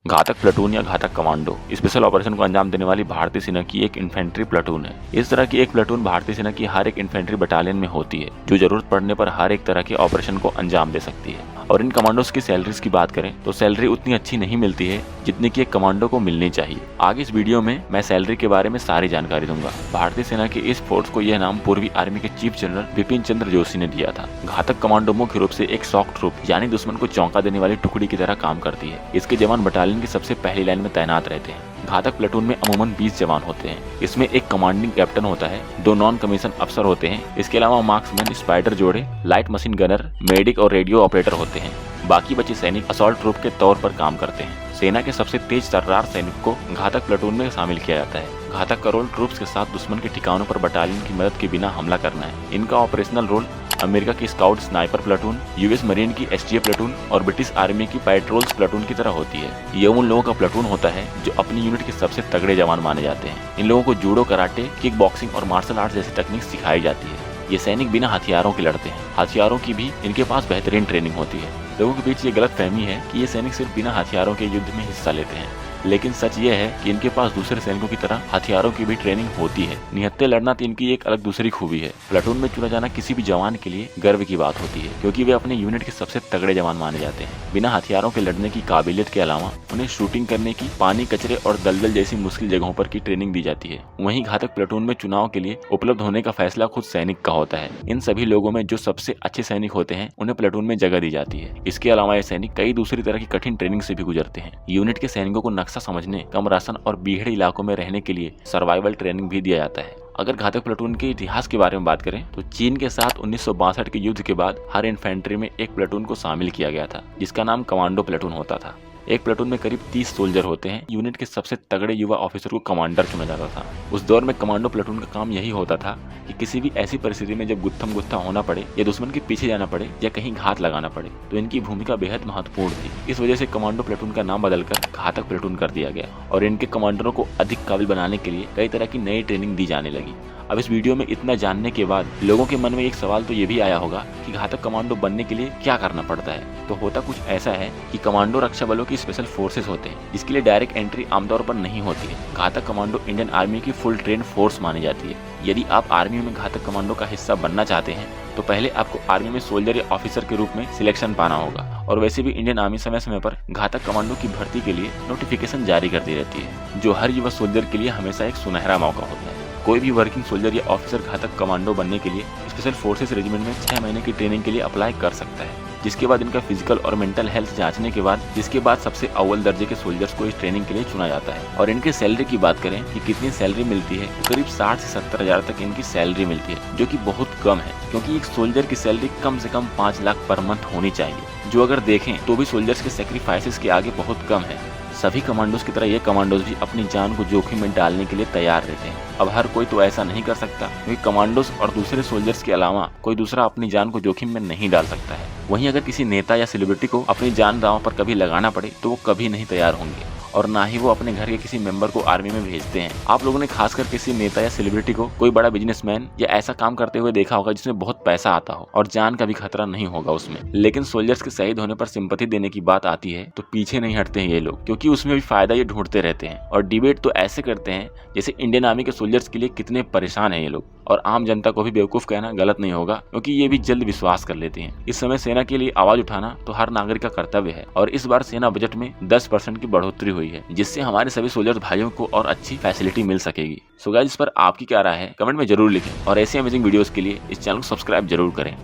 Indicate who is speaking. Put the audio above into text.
Speaker 1: घातक प्लेटून या घातक कमांडो स्पेशल ऑपरेशन को अंजाम देने वाली भारतीय सेना की एक इन्फेंट्री प्लेटून है। इस तरह की एक प्लेटून भारतीय सेना की हर एक इन्फेंट्री बटालियन में होती है, जो जरूरत पड़ने पर हर एक तरह के ऑपरेशन को अंजाम दे सकती है। और इन कमांडोज की सैलरीज की बात करें तो सैलरी उतनी अच्छी नहीं मिलती है जितनी कि एक कमांडो को मिलनी चाहिए। आगे इस वीडियो में मैं सैलरी के बारे में सारी जानकारी दूंगा। भारतीय सेना के इस फोर्स को यह नाम पूर्वी आर्मी के चीफ जनरल बिपिन चंद्र जोशी ने दिया था। घातक कमांडो मुख्य रूप से एक शॉक ट्रूप यानी दुश्मन को चौंका देने वाली टुकड़ी की तरह काम करती है। इसके जवान बटालियन की सबसे पहली लाइन में तैनात रहते हैं। घातक प्लेटून में अमूमन 20 जवान होते हैं। इसमें एक कमांडिंग कैप्टन होता है, 2 नॉन कमीशन अफसर होते हैं। इसके अलावा मार्क्समैन, स्पाइडर जोड़े, लाइट मशीन गनर, मेडिक और रेडियो ऑपरेटर होते हैं। बाकी बचे सैनिक असॉल्ट ट्रूप के तौर पर काम करते हैं। सेना के सबसे तेज तर्रार सैनिक को घातक प्लेटून में शामिल किया जाता है। घातक का रोल ट्रूप्स के साथ दुश्मन के ठिकानों पर बटालियन की मदद के बिना हमला करना है। इनका ऑपरेशनल रोल अमेरिका की scout sniper platoon, US marine की एसटीएफ प्लेटून और ब्रिटिश आर्मी की पेट्रोल्स प्लेटून की तरह होती है। ये उन लोगों का प्लेटून होता है जो अपनी यूनिट के सबसे तगड़े जवान माने जाते हैं। इन लोगों को जूडो, कराटे, किक बॉक्सिंग और मार्शल आर्ट जैसी तकनीक सिखाई जाती है। ये सैनिक बिना हथियारों के लड़ते हैं। हथियारों की भी इनके पास बेहतरीन ट्रेनिंग होती है। लोगों के बीच ये गलत फहमी है कि ये सैनिक सिर्फ बिना हथियारों के युद्ध में हिस्सा लेते हैं, लेकिन सच ये है कि इनके पास दूसरे सैनिकों की तरह हथियारों की भी ट्रेनिंग होती है। निहत्थे लड़ना तो इनकी एक अलग दूसरी खूबी है। प्लेटून में चुना जाना किसी भी जवान के लिए गर्व की बात होती है, क्योंकि वे अपने यूनिट के सबसे तगड़े जवान माने जाते हैं। बिना हथियारों के लड़ने की काबिलियत के अलावा उन्हें शूटिंग करने की, पानी, कचरे और दलदल जैसी मुश्किल जगहों पर की ट्रेनिंग दी जाती है। वहीं घातक प्लेटून में चुनाव के लिए उपलब्ध होने का फैसला खुद सैनिक का होता है। इन सभी लोगों में जो सबसे अच्छे सैनिक होते हैं उन्हें प्लेटून में जगह दी जाती है। इसके अलावा ये सैनिक कई दूसरी तरह की कठिन ट्रेनिंग से भी गुजरते हैं। यूनिट के सैनिकों को नक्शा समझने, कम राशन और बीहड़ इलाकों में रहने के लिए सर्वाइवल ट्रेनिंग भी दिया जाता है। अगर घातक प्लेटून के इतिहास के बारे में बात करें तो चीन के साथ 1962 के युद्ध के बाद हर इन्फेंट्री में एक प्लेटून को शामिल किया गया था, जिसका नाम कमांडो प्लेटून होता था। एक प्लेटून में करीब 30 सोल्जर होते हैं। यूनिट के सबसे तगड़े युवा ऑफिसर को कमांडर चुना जाता था। उस दौर में कमांडो प्लेटून का काम यही होता था कि किसी भी ऐसी परिस्थिति में जब गुत्थम गुत्था होना पड़े या दुश्मन के पीछे जाना पड़े या कहीं घात लगाना पड़े तो इनकी भूमिका बेहद महत्वपूर्ण थी। इस वजह से कमांडो प्लेटून का नाम बदलकर घातक प्लेटून कर दिया गया और इनके कमांडरों को अधिक काबिल बनाने के लिए कई तरह की नई ट्रेनिंग दी जाने लगी। अब इस वीडियो में इतना जानने के बाद लोगों के मन में एक सवाल तो ये भी आया होगा कि घातक कमांडो बनने के लिए क्या करना पड़ता है। तो होता कुछ ऐसा है कि कमांडो रक्षा बलों की स्पेशल फोर्सेस होते हैं, जिसके लिए डायरेक्ट एंट्री आमतौर पर नहीं होती है। घातक कमांडो इंडियन आर्मी की फुल ट्रेन फोर्स मानी जाती है। यदि आप आर्मी में घातक कमांडो का हिस्सा बनना चाहते हैं तो पहले आपको आर्मी में सोल्जर या ऑफिसर के रूप में सिलेक्शन पाना होगा। और वैसे भी इंडियन आर्मी समय समय पर घातक कमांडो की भर्ती के लिए नोटिफिकेशन जारी करती रहती है, जो हर युवा सोल्जर के लिए हमेशा एक सुनहरा मौका होता है। कोई भी वर्किंग सोल्जर या ऑफिसर घातक कमांडो बनने के लिए स्पेशल फोर्सेस रेजिमेंट में 6 महीने की ट्रेनिंग के लिए अप्लाई कर सकता है, जिसके बाद इनका फिजिकल और मेंटल हेल्थ जांचने के बाद सबसे अव्वल दर्जे के सोल्जर्स को इस ट्रेनिंग के लिए चुना जाता है। और इनके सैलरी की बात करें कि कितनी सैलरी मिलती है तो करीब 60 से 70 हजार तक इनकी सैलरी मिलती है, जो कि बहुत कम है, क्योंकि एक सोल्जर की सैलरी कम से कम 5 लाख पर मंथ होनी चाहिए, जो अगर देखें तो भी सोल्जर्स के सेक्रीफाइसेस के आगे बहुत कम है। सभी कमांडोज की तरह ये कमांडोज भी अपनी जान को जोखिम में डालने के लिए तैयार रहते हैं। अब हर कोई तो ऐसा नहीं कर सकता, क्योंकि कमांडोज और दूसरे सोल्जर्स के अलावा कोई दूसरा अपनी जान को जोखिम में नहीं डाल सकता है। वहीं अगर किसी नेता या सेलिब्रिटी को अपनी जान दांव पर कभी लगाना पड़े तो वो कभी नहीं तैयार होंगे, और ना ही वो अपने घर के किसी मेंबर को आर्मी में भेजते हैं। आप लोगों ने खासकर किसी नेता या सेलिब्रिटी को, कोई बड़ा बिजनेसमैन या ऐसा काम करते हुए देखा होगा जिसमें बहुत पैसा आता हो और जान का भी खतरा नहीं होगा उसमें। लेकिन सोल्जर्स के शहीद होने पर सिंपैथी देने की बात आती है तो पीछे नहीं हटते हैं ये लोग, क्योंकि उसमें भी फायदा ये ढूंढते रहते हैं और डिबेट तो ऐसे करते हैं जैसे इंडियन आर्मी के सोल्जर्स के लिए कितने परेशान है ये लोग। और आम जनता को भी बेवकूफ कहना गलत नहीं होगा, क्योंकि ये भी जल्द विश्वास कर लेते हैं। इस समय सेना के लिए आवाज उठाना तो हर नागरिक का कर्तव्य है, और इस बार सेना बजट में 10% की बढ़ोतरी हुई है, जिससे हमारे सभी सोल्जर्स भाइयों को और अच्छी फैसिलिटी मिल सकेगी। सो गाइस, इस पर आपकी क्या राय है कमेंट में जरूर लिखें, और ऐसे अमेजिंग वीडियोस के लिए इस चैनल को सब्सक्राइब जरूर करें।